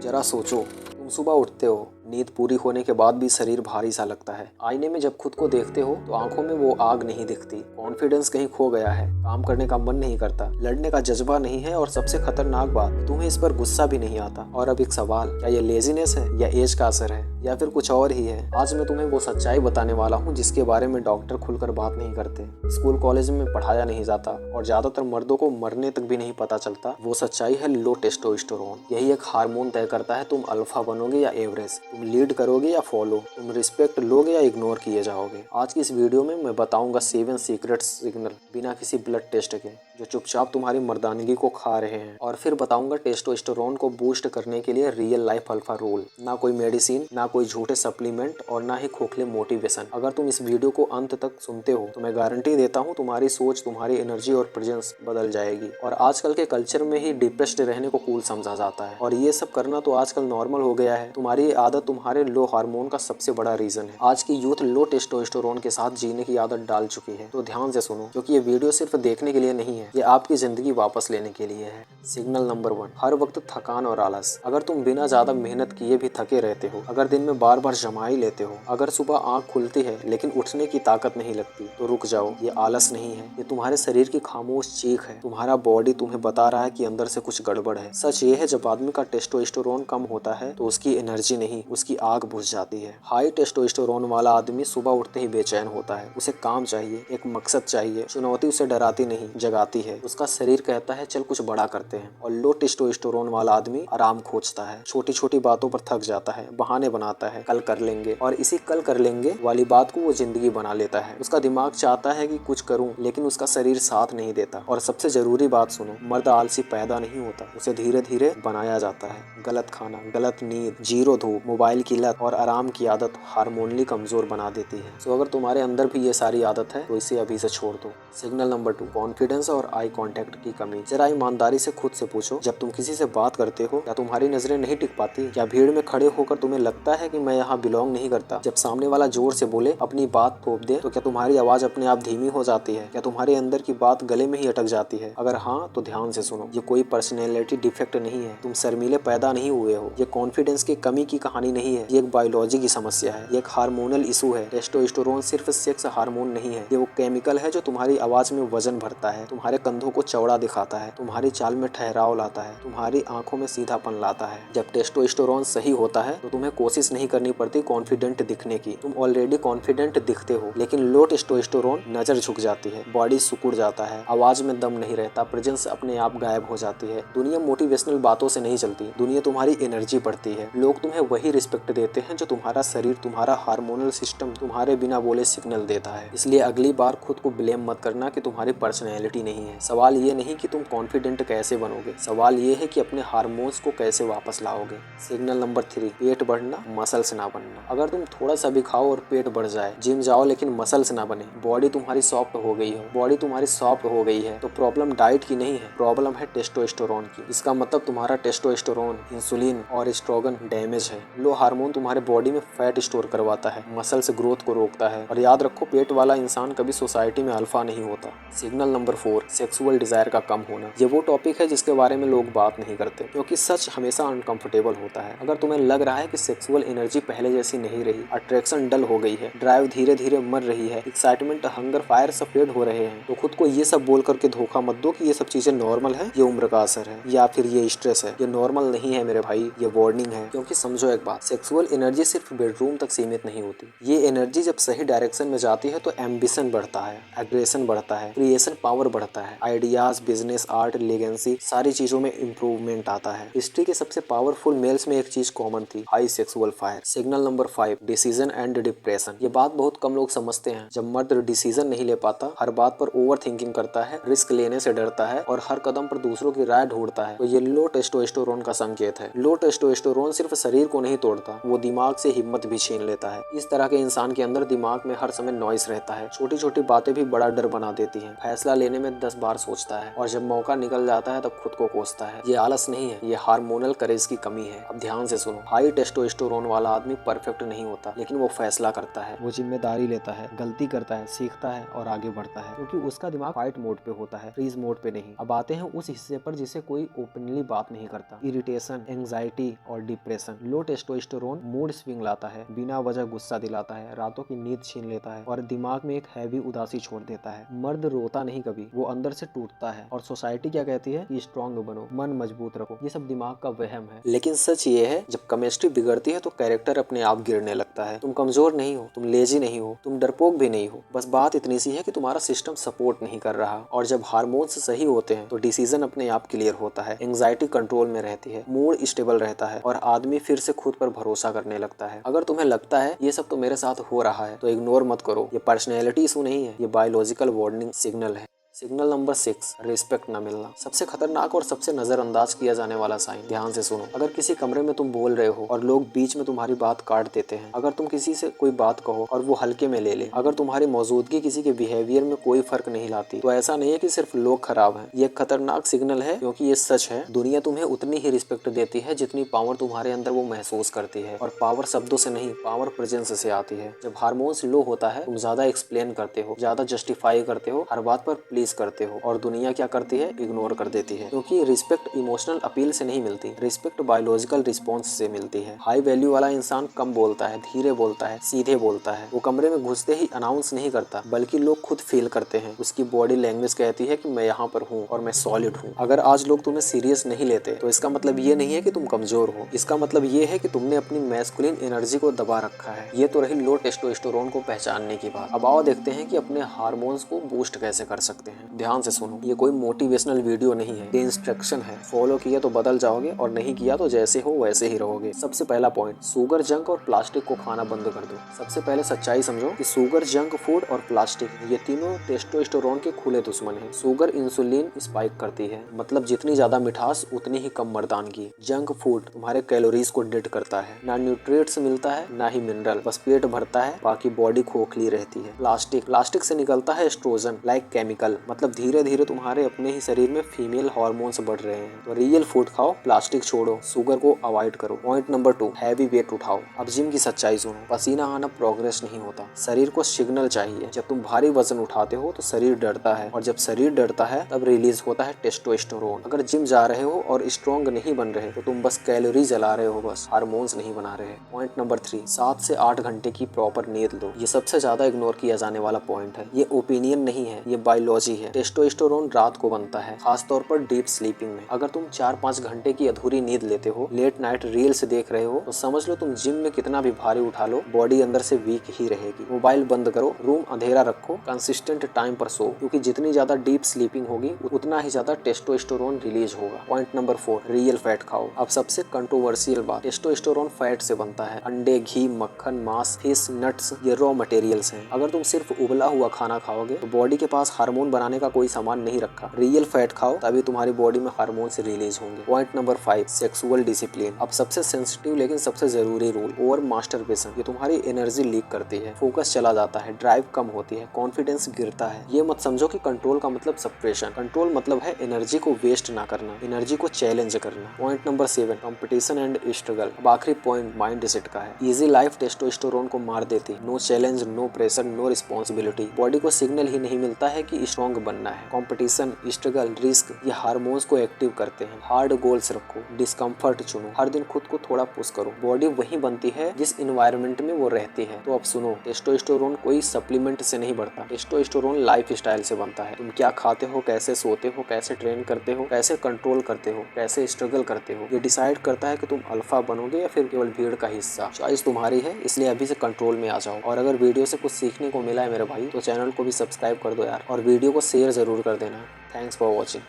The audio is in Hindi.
जरा सोचो, तुम सुबह उठते हो, नींद पूरी होने के बाद भी शरीर भारी सा लगता है। आईने में जब खुद को देखते हो तो आंखों में वो आग नहीं दिखती, कॉन्फिडेंस कहीं खो गया है, काम करने का मन नहीं करता, लड़ने का जज्बा नहीं है और सबसे खतरनाक बात, तुम्हें इस पर गुस्सा भी नहीं आता। और अब एक सवाल, क्या ये लेजीनेस है या एज का असर है या फिर कुछ और ही है? आज मैं तुम्हें वो सच्चाई बताने वाला हूँ जिसके बारे में डॉक्टर खुलकर बात नहीं करते, स्कूल कॉलेज में पढ़ाया नहीं जाता और ज्यादातर मर्दों को मरने तक भी नहीं पता चलता। वो सच्चाई है लो टेस्टोस्टेरोन। यही एक हार्मोन तय करता है तुम अल्फा बनोगे या एवरेज, तुम लीड करोगे या फॉलो, तुम रिस्पेक्ट लोगे या इग्नोर किए जाओगे। आज की इस वीडियो में मैं बताऊंगा 7 सीक्रेट सिग्नल बिना किसी ब्लड टेस्ट के जो चुपचाप तुम्हारी मर्दानगी को खा रहे हैं। और फिर बताऊंगा टेस्टोस्टेरोन को बूस्ट करने के लिए रियल लाइफ अल्फा रूल, ना कोई मेडिसिन, ना कोई झूठे सप्लीमेंट और ना ही खोखले मोटिवेशन। अगर तुम इस वीडियो को अंत तक सुनते हो तो मैं गारंटी देता हूँ तुम्हारी सोच, तुम्हारी एनर्जी और प्रेजेंस बदल जाएगी। और आजकल के कल्चर में ही डिप्रेस्ड रहने को कूल समझा जाता है और ये सब करना तो आजकल नॉर्मल हो गया है। तुम्हारी आदत तुम्हारे लो हार्मोन का सबसे बड़ा रीजन है। आज की यूथ लो टेस्टोस्टेरोन के साथ जीने की आदत डाल चुकी है। तो ध्यान से सुनो, क्योंकि ये वीडियो सिर्फ देखने के लिए नहीं है, ये आपकी जिंदगी वापस लेने के लिए है। सिग्नल नंबर 1, हर वक्त थकान और आलस। अगर तुम बिना ज्यादा मेहनत किए भी थके रहते हो, अगर दिन में बार बार जमाई लेते हो, अगर सुबह आंख खुलती है लेकिन उठने की ताकत नहीं लगती, तो रुक जाओ, ये आलस नहीं है, ये तुम्हारे शरीर की खामोश चीख है। तुम्हारा बॉडी तुम्हें बता रहा है कि अंदर से कुछ गड़बड़ है। सच ये है, जब आदमी का टेस्टोस्टेरोन कम होता है तो उसकी एनर्जी नहीं, उसकी आग बुझ जाती है। हाई टेस्टोस्टेरोन वाला आदमी सुबह उठते ही बेचैन होता है, उसे काम चाहिए, एक मकसद चाहिए, चुनौती उसे डराती नहीं, जगाती है। उसका शरीर कहता है चल कुछ बड़ा करते हैं। और लो टेस्टोस्टेरोन वाला आदमी आराम खोजता है, छोटी छोटी बातों पर थक जाता है, बहाने बनाता है, कल कर लेंगे, और इसी कल कर लेंगे वाली बात को वो जिंदगी बना लेता है। उसका दिमाग चाहता है कि कुछ करूं, लेकिन उसका शरीर साथ नहीं देता। और सबसे जरूरी बात सुनो, मर्द आलसी पैदा नहीं होता, उसे धीरे धीरे बनाया जाता है। गलत खाना, गलत नींद, जीरो धूप, मोबाइल की लत और आराम की आदत हार्मोनली कमजोर बना देती है। तो अगर तुम्हारे अंदर भी ये सारी आदत है तो इसे अभी से छोड़ दो। सिग्नल नंबर 2, कॉन्फिडेंस और आई कांटेक्ट की कमी। जरा ईमानदारी से खुद से पूछो, जब तुम किसी से बात करते हो क्या तुम्हारी नजरें नहीं टिक पाती? क्या भीड़ में खड़े होकर तुम्हें लगता है कि मैं यहाँ बिलोंग नहीं करता? जब सामने वाला जोर से बोले, अपनी बात थोप दे, तो क्या तुम्हारी आवाज अपने आप धीमी हो जाती है? क्या तुम्हारे अंदर की बात गले में ही अटक जाती है? अगर हाँ तो ध्यान से सुनो, ये कोई पर्सनैलिटी डिफेक्ट नहीं है, तुम शर्मीले पैदा नहीं हुए हो, ये कॉन्फिडेंस की कमी की कहानी नहीं है, ये एक बायोलॉजी की समस्या है, ये एक हार्मोनल इशू है। टेस्टोस्टेरोन सिर्फ सेक्स हार्मोन नहीं है, ये वो केमिकल है जो तुम्हारी आवाज में वजन भरता है, तुम्हारे कंधों को चौड़ा दिखाता है, तुम्हारी चाल में ठहराव लाता है, तुम्हारी आंखों में सीधापन लाता है। जब टेस्टोस्टेरोन सही होता है तो तुम्हें कोशिश नहीं करनी पड़ती कॉन्फिडेंट दिखने की, तुम ऑलरेडी कॉन्फिडेंट दिखते हो। लेकिन लो टेस्टोस्टेरोन नजर झुक जाती है, बॉडी सिकुड़ जाता है, आवाज में दम नहीं रहता, प्रेजेंस अपने आप गायब हो जाती है। दुनिया मोटिवेशनल बातों से नहीं चलती, दुनिया तुम्हारी एनर्जी बढ़ती है। लोग तुम्हें वही रिस्पेक्ट देते हैं जो तुम्हारा शरीर, तुम्हारा हार्मोनल सिस्टम तुम्हारे बिना बोले सिग्नल देता है। इसलिए अगली बार खुद को ब्लेम मत करना कि तुम्हारी पर्सनैलिटी नहीं है। सवाल ये नहीं कि तुम कॉन्फिडेंट कैसे बनोगे, सवाल ये है कि अपने हार्मोन्स को कैसे वापस लाओगे। सिग्नल नंबर 3, पेट बढ़ना, मसल्स ना बनना। अगर तुम थोड़ा सा भी खाओ और पेट बढ़ जाए, जिम जाओ लेकिन मसल्स ना बने, बॉडी तुम्हारी सॉफ्ट हो गई हो, बॉडी तुम्हारी सॉफ्ट हो गई है, तो प्रॉब्लम डाइट की नहीं है, प्रॉब्लम है टेस्टोस्टेरोन की। इसका मतलब तुम्हारा टेस्टोस्टेरोन, इंसुलिन और एस्ट्रोजन डैमेज है। लो हार्मोन तुम्हारे बॉडी में फैट स्टोर करवाता है, मसल्स ग्रोथ को रोकता है। और याद रखो, पेट वाला इंसान कभी सोसाइटी में अल्फा नहीं होता। सिग्नल नंबर 4, सेक्सुअल डिजायर का कम होना। ये वो टॉपिक है जिसके बारे में लोग बात नहीं करते, क्योंकि सच हमेशा अनकंफर्टेबल होता है। अगर तुम्हें लग रहा है कि सेक्सुअल एनर्जी पहले जैसी नहीं रही, अट्रैक्शन डल हो गई है, ड्राइव धीरे धीरे मर रही है, एक्साइटमेंट, हंगर, फायर सब फेड हो रहे हैं, तो खुद को ये सब बोल करके धोखा मत दो कि ये सब चीजें नॉर्मल है, ये उम्र का असर है या फिर ये स्ट्रेस है। ये नॉर्मल नहीं है मेरे भाई, ये वार्निंग है। क्योंकि समझो एक बात, सेक्सुअल एनर्जी सिर्फ बेडरूम तक सीमित नहीं होती। ये एनर्जी जब सही डायरेक्शन में जाती है तो एम्बिशन बढ़ता है, एग्रेशन बढ़ता है, क्रिएशन पावर बढ़ता है, आइडियाज, बिजनेस, आर्ट, लेगेंसी, सारी चीजों में इंप्रूवमेंट आता है। हिस्ट्री के सबसे पावरफुल मेल्स में एक चीज कॉमन थी, high sexual fire. Signal number 5, decision and depression. ये बात बहुत कम लोग समझते हैं। जब मर्द डिसीजन नहीं ले पाता, हर बात पर ओवर थिंकिंग करता है, रिस्क लेने से डरता है और हर कदम पर दूसरों की राय ढूंढता है, तो ये लो टेस्टोस्टेरोन का संकेत है। लो टेस्टोस्टेरोन सिर्फ शरीर को नहीं तोड़ता, तोड़ता, वो दिमाग से हिम्मत भी छीन लेता है। इस तरह के इंसान के अंदर दिमाग में हर समय नॉइस रहता है, छोटी छोटी बातें भी बड़ा डर बना देती हैं, फैसला लेने में 10 बार सोचता है और जब मौका निकल जाता है तब खुद को कोसता है। ये आलस नहीं है, ये हार्मोनल करेज की कमी है। अब ध्यान से सुनो, हाई टेस्टोस्टेरोन वाला आदमी परफेक्ट नहीं होता, लेकिन वो फैसला करता है, वो जिम्मेदारी लेता है, गलती करता है, सीखता है और आगे बढ़ता है, क्योंकि उसका दिमाग फाइट मोड पे होता है, फ्रीज मोड पे नहीं। अब आते हैं उस हिस्से पर जिसे कोई ओपनली बात नहीं करता। इरिटेशन, एंजाइटी और डिप्रेशन। लो टेस्टोस्टेरोन मूड स्विंग लाता है, बिना वजह गुस्सा दिलाता है, रातों की नींद छीन लेता है और दिमाग में एक हैवी उदासी छोड़ देता है। मर्द रोता नहीं कभी, वो अंदर से टूटता है। और सोसाइटी क्या कहती है कि स्ट्रांग बनो, मन मजबूत रखो, ये सब दिमाग का वहम है। लेकिन सच ये है, जब केमिस्ट्री बिगड़ती है तो कैरेक्टर अपने आप गिरने लगता है। तुम कमजोर नहीं हो, तुम लेजी नहीं हो, तुम डरपोक भी नहीं हो, बस बात इतनी सी है कि तुम्हारा सिस्टम सपोर्ट नहीं कर रहा। और जब हार्मोन्स सही होते हैं तो डिसीजन अपने आप क्लियर होता है, एंजाइटी कंट्रोल में रहती है, मूड स्टेबल रहता है और आदमी फिर से खुद पर भरोसा करने लगता है। अगर तुम्हें लगता है ये सब तो मेरे साथ हो रहा है तो इग्नोर मत करो, ये पर्सनैलिटी इशू नहीं है, ये बायोलॉजिकल वार्निंग सिग्नल है। सिग्नल नंबर 6, रिस्पेक्ट न मिलना। सबसे खतरनाक और सबसे नजरअंदाज किया जाने वाला साइन। ध्यान से सुनो, अगर किसी कमरे में तुम बोल रहे हो और लोग बीच में तुम्हारी बात काट देते हैं, अगर तुम किसी से कोई बात कहो और वो हल्के में ले ले, अगर तुम्हारी मौजूदगी किसी के बिहेवियर में कोई फर्क नहीं लाती, तो ऐसा नहीं है कि सिर्फ लोग खराब हैं, ये खतरनाक सिग्नल है, क्योंकि ये सच है। दुनिया तुम्हें उतनी ही रिस्पेक्ट देती है जितनी पावर तुम्हारे अंदर वो महसूस करती है, और पावर शब्दों से नहीं, पावर प्रेजेंस से आती है। जब हार्मोन्स लो होता है, तुम ज्यादा एक्सप्लेन करते हो, ज्यादा जस्टिफाई करते हो, हर बात पर प्लीज करते हो, और दुनिया क्या करती है, इग्नोर कर देती है। क्योंकि रिस्पेक्ट इमोशनल अपील से नहीं मिलती, रिस्पेक्ट बायोलॉजिकल रिस्पॉन्स से मिलती है। हाई वैल्यू वाला इंसान कम बोलता है, धीरे बोलता है, सीधे बोलता है। वो कमरे में घुसते ही अनाउंस नहीं करता, बल्कि लोग खुद फील करते हैं। उसकी बॉडी लैंग्वेज कहती है कि मैं यहाँ पर हूँ और मैं सॉलिड हूँ। अगर आज लोग तुम्हें सीरियस नहीं लेते तो इसका मतलब ये नहीं है कि तुम कमजोर हो, इसका मतलब ये है कि तुमने अपनी मैस्कुलिन एनर्जी को दबा रखा है। ये तो रही लो टेस्टोस्टेरोन को पहचानने की बात। अब आओ देखते हैं कि अपने हार्मोन्स को बूस्ट कैसे कर सकते हैं। ध्यान से सुनो, ये कोई मोटिवेशनल वीडियो नहीं है, ये इंस्ट्रक्शन है। फॉलो किया तो बदल जाओगे और नहीं किया तो जैसे हो वैसे ही रहोगे। सबसे पहला पॉइंट, शुगर, जंक और प्लास्टिक को खाना बंद कर दो। सबसे पहले सच्चाई समझो कि शुगर, जंक फूड और प्लास्टिक, ये तीनों टेस्टोस्टेरोन के खुले दुश्मन हैं। शुगर इंसुलिन स्पाइक करती है, मतलब जितनी ज्यादा मिठास उतनी ही कम मर्दानगी। जंक फूड तुम्हारे कैलोरीज को डेड करता है, ना न्यूट्रिएंट्स मिलता है ना ही मिनरल, बस पेट भरता है, बाकी बॉडी खोखली रहती है। प्लास्टिक से निकलता है एस्ट्रोजन लाइक केमिकल, मतलब धीरे धीरे तुम्हारे अपने ही शरीर में फीमेल हार्मोन्स बढ़ रहे हैं। तो रियल फूड खाओ, प्लास्टिक छोड़ो, शुगर को अवॉइड करो। पॉइंट नंबर 2, हैवी वेट उठाओ। अब जिम की सच्चाई सुनो, पसीना आना प्रोग्रेस नहीं होता, शरीर को सिग्नल चाहिए। जब तुम भारी वजन उठाते हो तो शरीर डरता है, और जब शरीर डरता है तब रिलीज होता है टेस्टोस्टेरोन। अगर जिम जा रहे हो और स्ट्रॉन्ग नहीं बन रहे तो तुम बस कैलोरी जला रहे हो, बस हार्मोन्स नहीं बना रहे। पॉइंट नंबर 3, 7 से 8 घंटे की प्रॉपर नींद लो। ये सबसे ज्यादा इग्नोर किया जाने वाला पॉइंट है। ये ओपिनियन नहीं है, ये बायोलॉजी है। टेस्टोस्टेरोन रात को बनता है, खासतौर पर डीप स्लीपिंग में। अगर तुम 4-5 घंटे की अधूरी नींद लेते हो, लेट नाइट रील्स देख रहे हो, तो समझ लो तुम जिम में कितना भी भारी उठा लो, बॉडी अंदर से वीक ही रहेगी। मोबाइल बंद करो, रूम अंधेरा रखो, कंसिस्टेंट टाइम पर सो, क्योंकि जितनी ज्यादा डीप स्लीपिंग होगी उतना ही ज्यादा टेस्टोस्टेरोन रिलीज होगा। पॉइंट नंबर 4, रियल फैट खाओ। अब सबसे कंट्रोवर्शियल बात, टेस्टोस्टेरोन फैट से बनता है। अंडे, घी, मक्खन, मांस, फिश, नट्स, ये रॉ मटेरियल्स हैं। अगर तुम सिर्फ उबला हुआ खाना खाओगे तो बॉडी के पास हार्मोन बनाने का कोई सामान नहीं रखा। रियल फैट खाओ, तभी तुम्हारी बॉडी में हार्मोन से रिलीज होंगे। Point number 5, sexual discipline. अब सबसे सेंसिटिव लेकिन सबसे जरूरी रूल, ओवर मास्टरबेशन। ये तुम्हारी एनर्जी लीक करती है, फोकस चला जाता है, ड्राइव कम होती है, कॉन्फिडेंस गिरता है। ये मत समझो कि कंट्रोल का मतलब सप्रेशन। कंट्रोल मतलब है एनर्जी को वेस्ट ना करना, एनर्जी को चैलेंज करना। Point number 7, competition and struggle. अब आखिरी पॉइंट माइंड सेट का है। इजी लाइफ टेस्टोस्टेरोन को मार देती, no challenge, no pressure, no responsibility. Body को सिग्नल ही नहीं मिलता है कि स्ट्रॉन्ग बनना है। कंपटीशन, स्ट्रगल, रिस्क, ये हार्मोन्स को एक्टिव करते हैं। हार्ड गोल्स रखो, डिस्कम्फर्ट चुनो, हर दिन खुद को थोड़ा पुश करो। बॉडी वही बनती है जिस इन्वायरमेंट में वो रहती है। तो अब सुनो, टेस्टोस्टेरोन कोई सप्लीमेंट से नहीं बढ़ता, टेस्टोस्टेरोन लाइफ स्टाइल से बनता है। तुम क्या खाते हो, कैसे सोते हो, कैसे ट्रेन करते हो, कैसे कंट्रोल करते हो, कैसे स्ट्रगल करते हो, ये डिसाइड करता है कि तुम अल्फा बनोगे या फिर केवल भीड़ का हिस्सा। चॉइस तुम्हारी है, इसलिए अभी से कंट्रोल में आ जाओ। और अगर वीडियो से कुछ सीखने को मिला है मेरे भाई, तो चैनल को भी सब्सक्राइब कर दो यार, और वीडियो को शेयर जरूर कर देना। Thanks for watching.